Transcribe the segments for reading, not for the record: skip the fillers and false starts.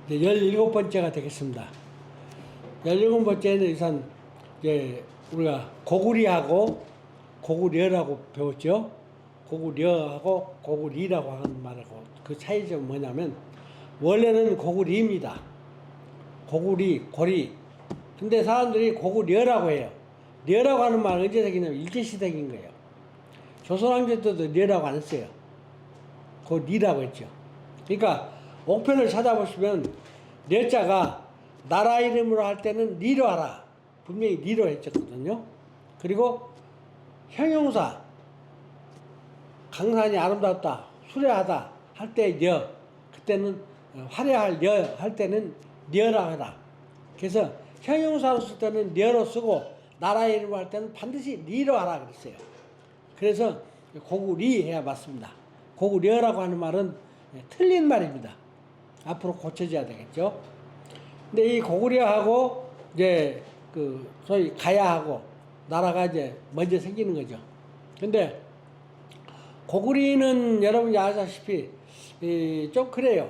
이제 17번째가 되겠습니다. 17번째는 우선 이제 우리가 고구리하고 고구려라고 배웠죠. 고구려하고 고구리라고 하는 말하고 그 차이점은 뭐냐면 원래는 고구리입니다. 고구리, 고리. 근데 사람들이 고구려라고 해요. 려라고 하는 말은 언제 생기냐면 일제시대인 거예요. 조선왕조 때도 려라고 안 했어요. 그 리라고 했죠. 그러니까 옥편을 찾아보시면 려자가 나라 이름으로 할 때는 리로 하라. 분명히 리로 했었거든요. 그리고 형용사 강산이 아름답다, 수려하다 할 때 려, 그때는 화려할 려 할 때는 려라 하라. 그래서 형용사로 쓸 때는 려로 쓰고 나라 이름으로 할 때는 반드시 리로 하라 그랬어요. 그래서 고구리 해야 맞습니다. 고구려라고 하는 말은 틀린 말입니다. 앞으로 고쳐져야 되겠죠. 근데 이 고구려하고 이제 그 소위 가야하고 나라가 이제 먼저 생기는 거죠. 근데 고구리는 여러분이 아시다시피 좀 그래요.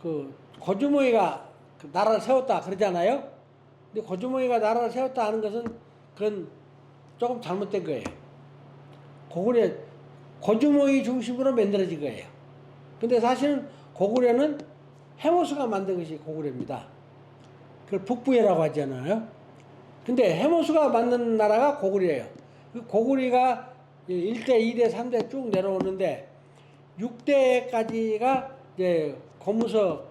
그 고주머니가 그 나라를 세웠다 그러잖아요. 근데 고주머니가 나라를 세웠다 하는 것은 그건 조금 잘못된 거예요. 고구려 고주머니 중심으로 만들어진 거예요. 근데 사실은 고구려는 해모수가 만든 것이 고구려입니다. 그걸 북부여라고 하잖아요. 근데 해모수가 만든 나라가 고구려예요. 그 고구리가 1대, 2대, 3대 쭉 내려오는데 6대까지가 이제 고무서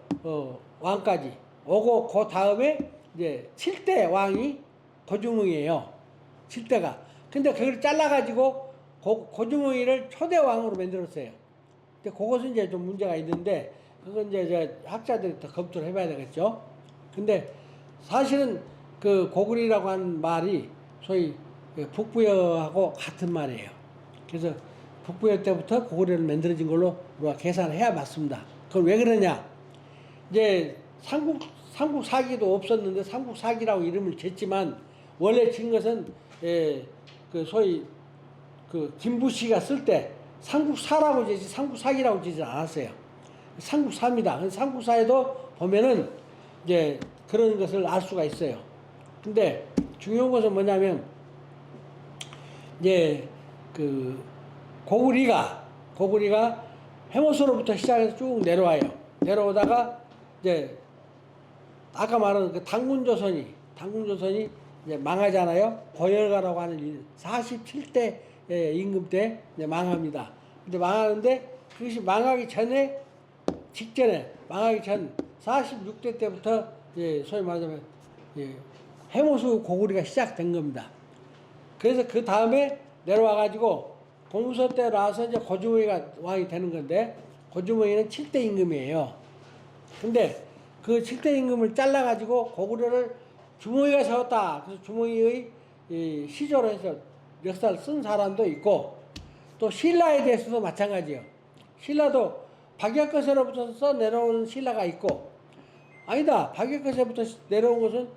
왕까지 오고 그 다음에 이제 7대 왕이 고주몽이에요. 7대가. 근데 그걸 잘라가지고 고주몽이를 초대 왕으로 만들었어요. 근데 그것은 이제 좀 문제가 있는데 그건 이제 학자들이 더 검토를 해봐야 되겠죠. 근데 사실은 그 고구리라고 하는 말이 소위 북부여하고 같은 말이에요. 그래서 북부여 때부터 고구려를 만들어진 걸로 우리가 계산을 해야 맞습니다. 그건 왜 그러냐? 이제 삼국사기도 없었는데 삼국사기라고 이름을 졌지만 원래 진 것은 그 소위 그 김부씨가 쓸 때 삼국사라고 지지 삼국사기라고 지지 않았어요. 삼국사입니다. 삼국사에도 보면은 이제 그런 것을 알 수가 있어요. 근데 중요한 것은 뭐냐면 이제 그 고구리가 해모수로부터 시작해서 쭉 내려와요. 내려오다가 이제 아까 말한 그 당군조선이 이제 망하잖아요. 고열가라고 하는 47대 임금 때 이제 망합니다. 근데 망하는데 그것이 망하기 전에 직전에 망하기 전 46대 때부터 이제 소위 말하자면 해모수 고구리가 시작된 겁니다. 그래서 그 다음에 내려와 가지고 공무서 때 나와서 이제 고주몽이가 왕이 되는 건데 고주몽이는 7대 임금이에요. 근데 그 7대 임금을 잘라 가지고 고구려를 주몽이가 세웠다. 그래서 주몽이의 시조로 해서 역사를 쓴 사람도 있고 또 신라에 대해서도 마찬가지예요. 신라도 박역거세로부터 내려오는 신라가 있고 아니다. 박역거세부터 내려온 것은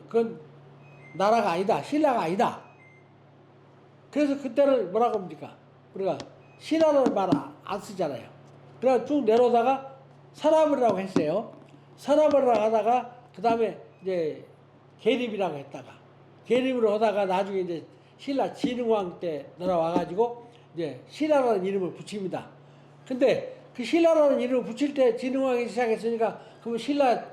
그건 나라가 아니다. 신라가 아니다. 그래서 그때를 뭐라고 합니까? 우리가 신라를 말 안 쓰잖아요. 그래서 쭉 내려오다가 서라벌이라고 했어요. 서라벌이라고 하다가 그 다음에 이제 계립이라고 했다가 계립으로 하다가 나중에 이제 신라 진흥왕 때 내려와가지고 이제 신라라는 이름을 붙입니다. 근데 그 신라라는 이름을 붙일 때 진흥왕이 시작했으니까 그러면 신라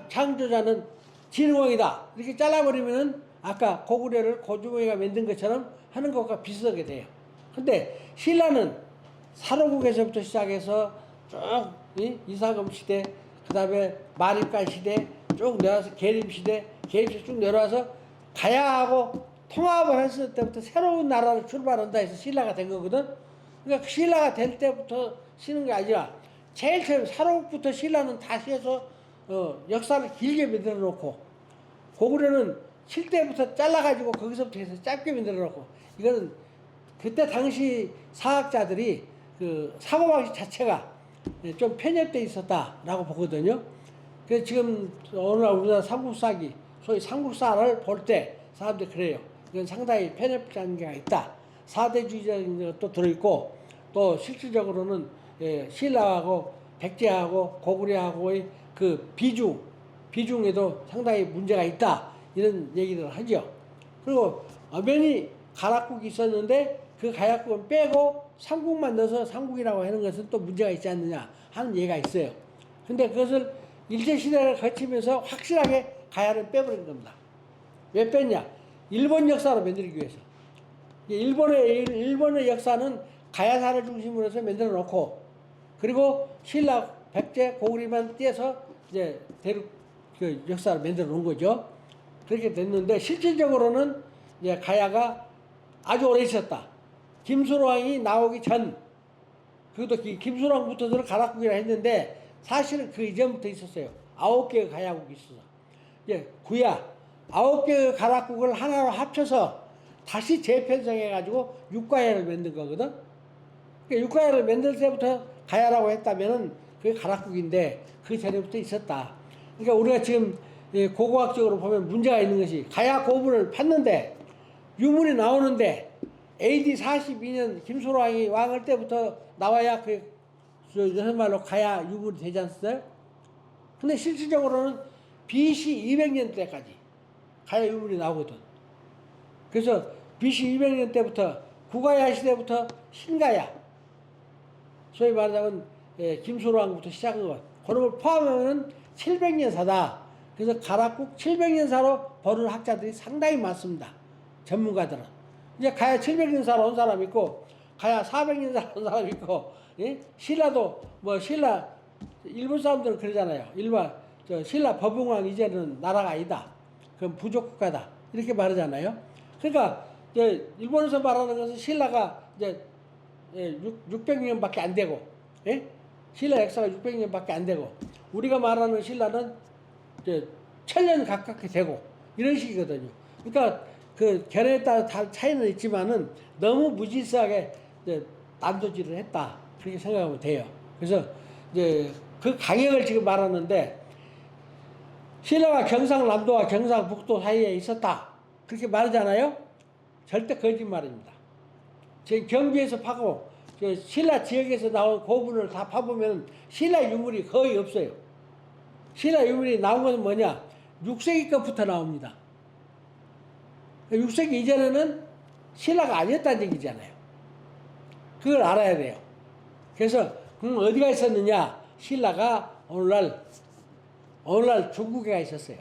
창조자는 진흥왕이다. 이렇게 잘라버리면은 아까 고구려를 고주몽이가 만든 것처럼 하는 것과 비슷하게 돼요. 근데 신라는 사로국에서부터 시작해서 쭉 이사금 시대, 그 다음에 마립간 시대 쭉 내려와서 계립시대 쭉 내려와서 가야하고 통합을 했을 때부터 새로운 나라를 출발한다 해서 신라가 된 거거든. 그러니까 신라가 될 때부터 쉬는 게 아니라 제일 처음 사로국부터 신라는 다시 해서 역사를 길게 만들어 놓고 고구려는 7대부터 잘라가지고 거기서부터 해서 짧게 만들어 놓고 이거는 그때 당시 사학자들이 그 사고방식 자체가 좀 편협되어 있었다라고 보거든요. 그래서 지금 오늘날 우리나라 삼국사기, 소위 삼국사를 볼 때 사람들이 그래요. 이건 상당히 편협한 게 있다. 사대주의적인 것도 들어있고 또 실질적으로는 신라하고 백제하고 고구려하고의 그 비중에도 상당히 문제가 있다. 이런 얘기를 하죠. 그리고 엄연히 가락국이 있었는데 그 가락국은 빼고 삼국만 넣어서 삼국이라고 하는 것은 또 문제가 있지 않느냐 하는 얘기가 있어요. 근데 그것을 일제시대를 거치면서 확실하게 가야를 빼버린 겁니다. 왜 뺐냐? 일본 역사로 만들기 위해서. 일본의 역사는 가야사를 중심으로 해서 만들어 놓고, 그리고 신라, 백제, 고구려만 떼서 이제 대륙 그 역사를 만들어 놓은 거죠. 그렇게 됐는데, 실질적으로는 이제 가야가 아주 오래 있었다. 김순왕이 나오기 전, 그것도 김순왕부터는 가락국이라 했는데, 사실은 그 이전부터 있었어요. 9개의 가야국이 있어서. 이제 구야, 9개의 가락국을 하나로 합쳐서 다시 재편성해가지고 육가야를 만든 거거든. 그러니까 육가야를 만들 때부터 가야라고 했다면은 그게 가락국인데 그 전에부터 있었다. 그러니까 우리가 지금 고고학적으로 보면 문제가 있는 것이 가야 고분을 팠는데 유물이 나오는데 AD 42년 김소랑이 왕을 때부터 나와야 그 요새 말로 가야 유물이 되지 않았어요? 근데 실질적으로는 BC 200년 때까지 가야 유물이 나오거든. 그래서 BC 200년 때부터 구가야 시대부터 신가야, 소위 말하자면 김소로왕부터 시작한 것, 그런 걸 포함하면 700년사다. 그래서 가락국 700년사로 보는 학자들이 상당히 많습니다. 전문가들은. 이제 가야 700년사로 온 사람 있고, 가야 400년사로 온 사람 있고, 예? 신라도 뭐 신라 일본 사람들은 그러잖아요. 신라 법흥왕 이제는 나라가 아니다. 그럼 부족 국가다. 이렇게 말하잖아요. 그러니까 이제 일본에서 말하는 것은 신라가 이제 600년밖에 안 되고, 예? 신라 역사가 600년밖에 안 되고, 우리가 말하는 신라는 이제 1000년 가깝게 되고 이런 식이거든요. 그러니까 그 견해에 따라 다 차이는 있지만은 너무 무질서하게 이제 난도질을 했다. 그렇게 생각하면 돼요. 그래서 이제 그 강역을 지금 말하는데 신라가 경상남도와 경상북도 사이에 있었다. 그렇게 말하잖아요. 절대 거짓말입니다. 지금 경주에서 파고 신라 지역에서 나온 고분을 다 파보면 신라 유물이 거의 없어요. 신라 유물이 나온 것은 뭐냐? 6세기 것부터 나옵니다. 6세기 이전에는 신라가 아니었다는 얘기잖아요. 그걸 알아야 돼요. 그래서 어디가 있었느냐? 신라가 오늘날 중국에 가 있었어요.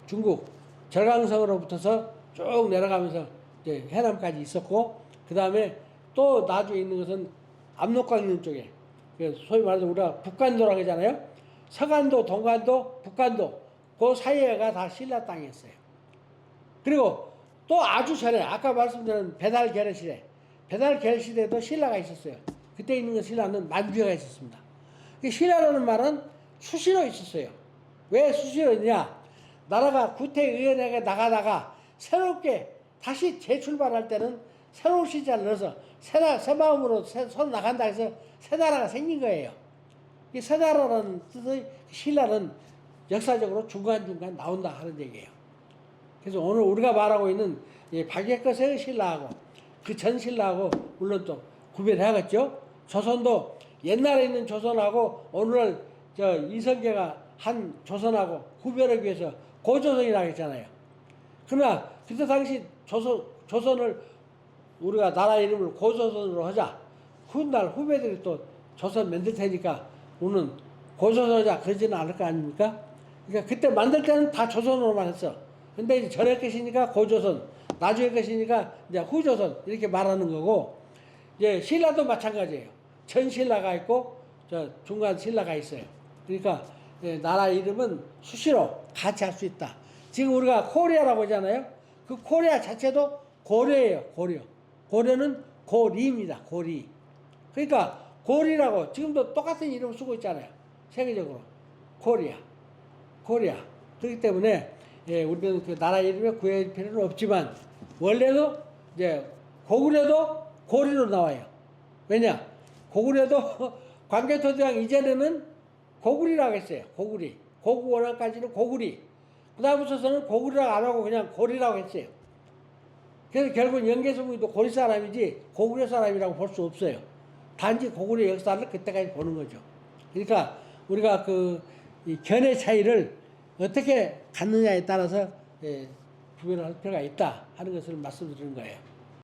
중국 절강성으로부터서 쭉 내려가면서 이제 해남까지 있었고, 그 다음에 또 나중에 있는 것은 압록강 있는 쪽에, 소위 말해서 우리가 북간도라고 하잖아요. 서간도, 동간도, 북간도, 그 사이에가 다 신라 땅이었어요. 그리고 또 아주 전에 아까 말씀드린 배달계례 시대에도 신라가 있었어요. 그때 있는 건 신라는 만주에가 있었습니다. 신라라는 말은 수시로 있었어요. 왜 수시로 있냐? 나라가 구태의연하게 나가다가 새롭게 다시 재출발할 때는 새로운 시작을 넣어서 새 마음으로 손 나간다 해서 새 나라가 생긴 거예요. 이 새 나라라는 뜻의 신라는 역사적으로 중간중간 나온다 하는 얘기예요. 그래서 오늘 우리가 말하고 있는 박예거세의 신라하고 그 전 신라하고 물론 또 구별해야겠죠. 조선도 옛날에 있는 조선하고 오늘날 이성계가 한 조선하고 구별하기 위해서 고조선이라고 했잖아요. 그러나 그때 당시 조선을 우리가 나라 이름을 고조선으로 하자. 훗날 후배들이 또 조선 만들 테니까 우리는 고조선 하자 그러지는 않을 거 아닙니까? 그러니까 그때 만들 때는 다 조선으로만 했어. 근데 이제 전에 것이니까 고조선, 나중에 것이니까 이제 후조선 이렇게 말하는 거고, 이제 신라도 마찬가지예요. 전 신라가 있고 중간 신라가 있어요. 그러니까 나라 이름은 수시로 같이 할 수 있다. 지금 우리가 코리아라고 하잖아요. 그 코리아 자체도 고려예요. 고려는 고리입니다. 고리. 그러니까 고리라고 지금도 똑같은 이름을 쓰고 있잖아요. 세계적으로 코리아. 그렇기 때문에 우리는 그 나라 이름에 구애할 필요는 없지만 원래도 이제 고구려도 고리로 나와요. 왜냐? 고구려도 광개토대왕 이전에는 고구리라고 했어요. 고구원왕까지는 고구리. 그 다음부터서는 고구리라고 안 하고 그냥 고리라고 했어요. 그래서 결국 연개소문도 고리 사람이지 고구려 사람이라고 볼 수 없어요. 단지 고구려 역사를 그때까지 보는 거죠. 그러니까 우리가 이 견해 차이를 어떻게 갖느냐에 따라서 구별을 할 필요가 있다 하는 것을 말씀드리는 거예요.